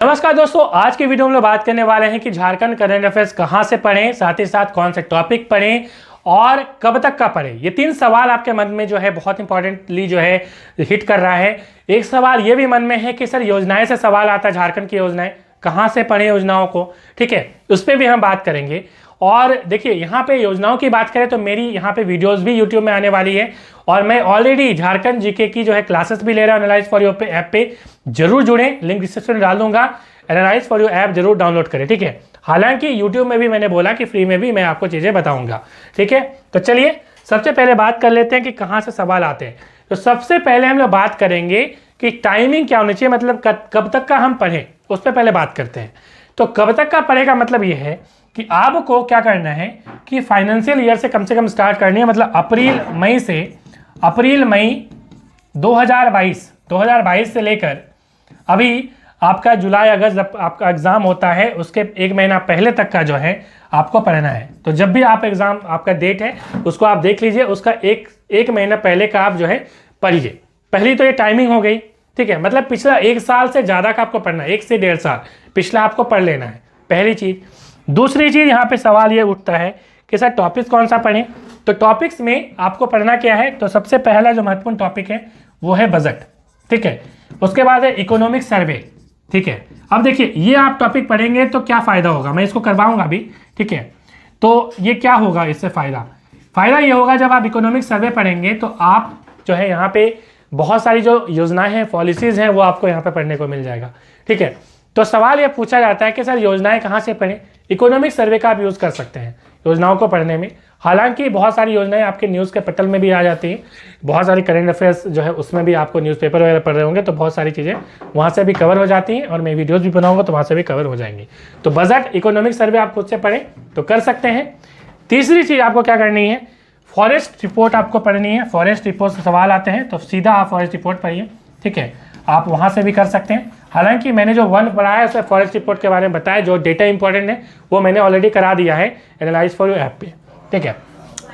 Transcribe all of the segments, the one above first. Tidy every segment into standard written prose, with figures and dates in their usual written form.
नमस्कार दोस्तों, आज की वीडियो में हम बात करने वाले हैं कि झारखंड करंट अफेयर्स कहां से पढ़ें, साथ ही साथ कौन से टॉपिक पढ़ें और कब तक का पढ़ें। ये तीन सवाल आपके मन में जो है बहुत इंपॉर्टेंटली जो है हिट कर रहा है। एक सवाल ये भी मन में है कि सर योजनाएं से सवाल आता है, झारखंड की योजनाएं कहाँ से पढ़ें योजनाओं को, ठीक है, उस पर भी हम बात करेंगे। और देखिए यहाँ पे योजनाओं की बात करें तो मेरी यहाँ पे वीडियोस भी यूट्यूब में आने वाली है और मैं ऑलरेडी झारखंड जीके की जो है क्लासेस भी ले रहा हूँ एनालाइज फॉर यू ऐप पे। जरूर जुड़ें, लिंक डिस्क्रिप्शन में डाल दूंगा। एनालाइज फॉर यू ऐप जरूर डाउनलोड करें, ठीक है। हालांकि यूट्यूब में भी मैंने बोला कि फ्री में भी मैं आपको चीज़ें बताऊंगा, ठीक है। तो चलिए सबसे पहले बात कर लेते हैं कि कहाँ से सवाल आते हैं। तो सबसे पहले हम लोग बात करेंगे कि टाइमिंग क्या होनी चाहिए, मतलब कब तक का हम पढ़ें, उस पर पहले बात करते हैं। तो कब तक का पढ़ेगा मतलब ये है कि आपको क्या करना है कि फाइनेंशियल ईयर से कम स्टार्ट करनी है, मतलब अप्रैल मई 2022 से लेकर अभी आपका जुलाई अगस्त जब आपका एग्ज़ाम होता है उसके एक महीना पहले तक का जो है आपको पढ़ना है। तो जब भी आप एग्ज़ाम आपका डेट है उसको आप देख लीजिए, उसका एक महीना पहले का आप जो है पढ़िए। पहली तो ये टाइमिंग हो गई, ठीक है, मतलब पिछला एक साल से ज़्यादा का आपको पढ़ना है, 1 से 1.5 साल पिछला आपको पढ़ लेना है, पहली चीज़। दूसरी चीज़ यहाँ पे सवाल ये उठता है कि सर टॉपिक्स कौन सा पढ़ें। तो टॉपिक्स में आपको पढ़ना क्या है, तो सबसे पहला जो महत्वपूर्ण टॉपिक है वो है बजट, ठीक है। उसके बाद है इकोनॉमिक सर्वे, ठीक है। अब देखिए ये आप टॉपिक पढ़ेंगे तो क्या फ़ायदा होगा, मैं इसको करवाऊंगा अभी, ठीक है। तो ये क्या होगा इससे फ़ायदा ये होगा जब आप इकोनॉमिक सर्वे पढ़ेंगे तो आप जो है यहाँ पे बहुत सारी जो योजनाएं हैं, पॉलिसीज़ हैं, वो आपको यहाँ पे पढ़ने को मिल जाएगा, ठीक है। तो सवाल ये पूछा जाता है कि सर योजनाएं कहाँ से पढ़ें। इकोनॉमिक सर्वे का आप यूज़ कर सकते हैं योजनाओं को पढ़ने में। हालांकि बहुत सारी योजनाएं आपके न्यूज़ के पटल में भी आ जाती हैं, बहुत सारी करंट अफेयर्स जो है उसमें भी आपको न्यूज़पेपर वगैरह पढ़ रहे होंगे तो बहुत सारी चीज़ें वहाँ से भी कवर हो जाती हैं और मैं वीडियोज़ भी बनाऊँगा तो वहाँ से भी कवर हो जाएंगी। तो बजट इकोनॉमिक सर्वे आप खुद से पढ़ें तो कर सकते हैं। तीसरी चीज़ आपको क्या करनी है, फॉरेस्ट रिपोर्ट आपको पढ़नी है। फॉरेस्ट रिपोर्ट से सवाल आते हैं तो सीधा आप फॉरेस्ट रिपोर्ट पढ़िए, ठीक है, आप वहाँ से भी कर सकते हैं। हालांकि मैंने जो 1 पढ़ा है उसमें फॉरेस्ट रिपोर्ट के बारे में बताया, जो डेटा इंपॉर्टेंट है वो मैंने ऑलरेडी करा दिया है एनालाइज फॉर यू ऐप पे, ठीक है।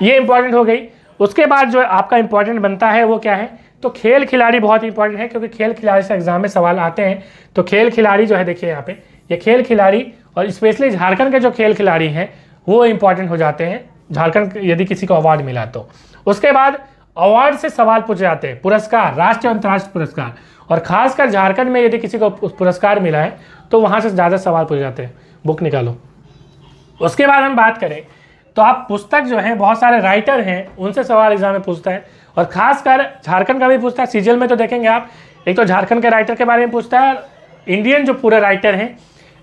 ये इंपॉर्टेंट हो गई। उसके बाद जो आपका इंपॉर्टेंट बनता है वो क्या है, तो खेल खिलाड़ी बहुत इंपॉर्टेंट है, क्योंकि खेल खिलाड़ी से एग्जाम में सवाल आते हैं। तो खेल खिलाड़ी जो है देखिए यहाँ पे, ये खेल खिलाड़ी और स्पेशली झारखंड के जो खेल खिलाड़ी हैं वो इंपॉर्टेंट हो जाते हैं, झारखंड यदि किसी को अवार्ड मिला तो। उसके बाद अवार्ड से सवाल पूछे जाते हैं, पुरस्कार, राष्ट्रीय और अंतर्राष्ट्रीय पुरस्कार, और खासकर झारखंड में यदि किसी को पुरस्कार मिला है तो वहाँ से ज़्यादा सवाल पूछे जाते हैं। बुक निकालो। उसके बाद हम बात करें तो आप पुस्तक जो है, बहुत सारे राइटर हैं उनसे सवाल एग्जाम में पूछता है, और खासकर झारखंड का भी पूछता है। सीजीएल में तो देखेंगे आप, एक तो झारखंड के राइटर के बारे में पूछता है, इंडियन जो पूरे राइटर हैं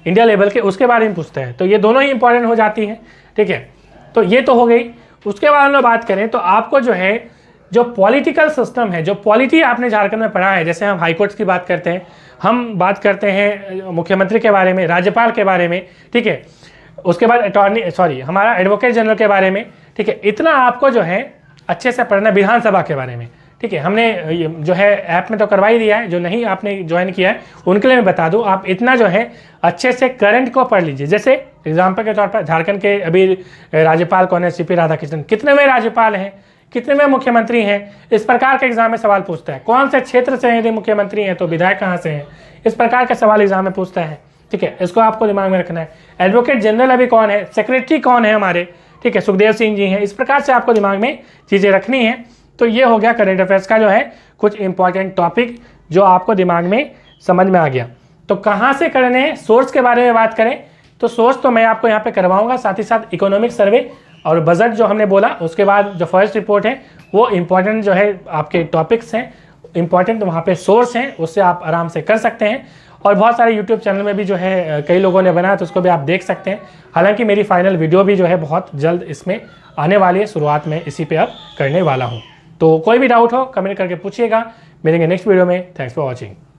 इंडिया लेवल के उसके बारे में पूछता है। तो ये दोनों ही इंपॉर्टेंट हो जाती हैं, ठीक है। तो ये तो हो गई। उसके बाद हम लोग बात करें तो आपको जो है जो पॉलिटिकल सिस्टम है, जो पॉलिटी आपने झारखंड में पढ़ा है, जैसे हम हाईकोर्ट की बात करते हैं, हम बात करते हैं मुख्यमंत्री के बारे में, राज्यपाल के बारे में, ठीक है। उसके बाद हमारा एडवोकेट जनरल के बारे में, ठीक है। इतना आपको जो है अच्छे से पढ़ना, विधानसभा के बारे में, ठीक है। हमने जो है ऐप में तो करवा ही दिया है, जो नहीं आपने ज्वाइन किया है उनके लिए मैं बता दूं, आप इतना जो है अच्छे से करंट को पढ़ लीजिए। जैसे एग्जाम्पल के तौर पर झारखंड के अभी राज्यपाल कौन है, सीपी राधाकृष्णन, कितने राज्यपाल हैं, कितने मुख्यमंत्री हैं, इस प्रकार के एग्जाम में सवाल पूछता है। कौन से क्षेत्र से यदि मुख्यमंत्री हैं तो विधायक कहाँ से हैं, इस प्रकार के सवाल एग्जाम में पूछता है, ठीक है। इसको आपको दिमाग में रखना है। एडवोकेट जनरल अभी कौन है, सेक्रेटरी कौन है हमारे, ठीक है, सुखदेव सिंह जी हैं। इस प्रकार से आपको दिमाग में चीज़ें रखनी है। तो ये हो गया करंट अफेयर्स का जो है कुछ इंपॉर्टेंट टॉपिक जो आपको दिमाग में समझ में आ गया। तो कहाँ से करने हैं, सोर्स के बारे में बात करें तो सोर्स तो मैं आपको यहाँ पे करवाऊंगा, साथ ही साथ इकोनॉमिक सर्वे और बजट जो हमने बोला। उसके बाद जो फर्स्ट रिपोर्ट है वो इंपॉर्टेंट जो है आपके टॉपिक्स हैं, इंपॉर्टेंट वहाँ पे सोर्स हैं, उससे आप आराम से कर सकते हैं। और बहुत सारे यूट्यूब चैनल में भी जो है कई लोगों ने बनाया तो उसको भी आप देख सकते हैं। हालांकि मेरी फाइनल वीडियो भी जो है बहुत जल्द इसमें आने वाली है, शुरुआत में इसी पे अब करने वाला हूँ। तो कोई भी डाउट हो कमेंट करके पूछिएगा। मिलेंगे नेक्स्ट वीडियो में। Thanks for watching.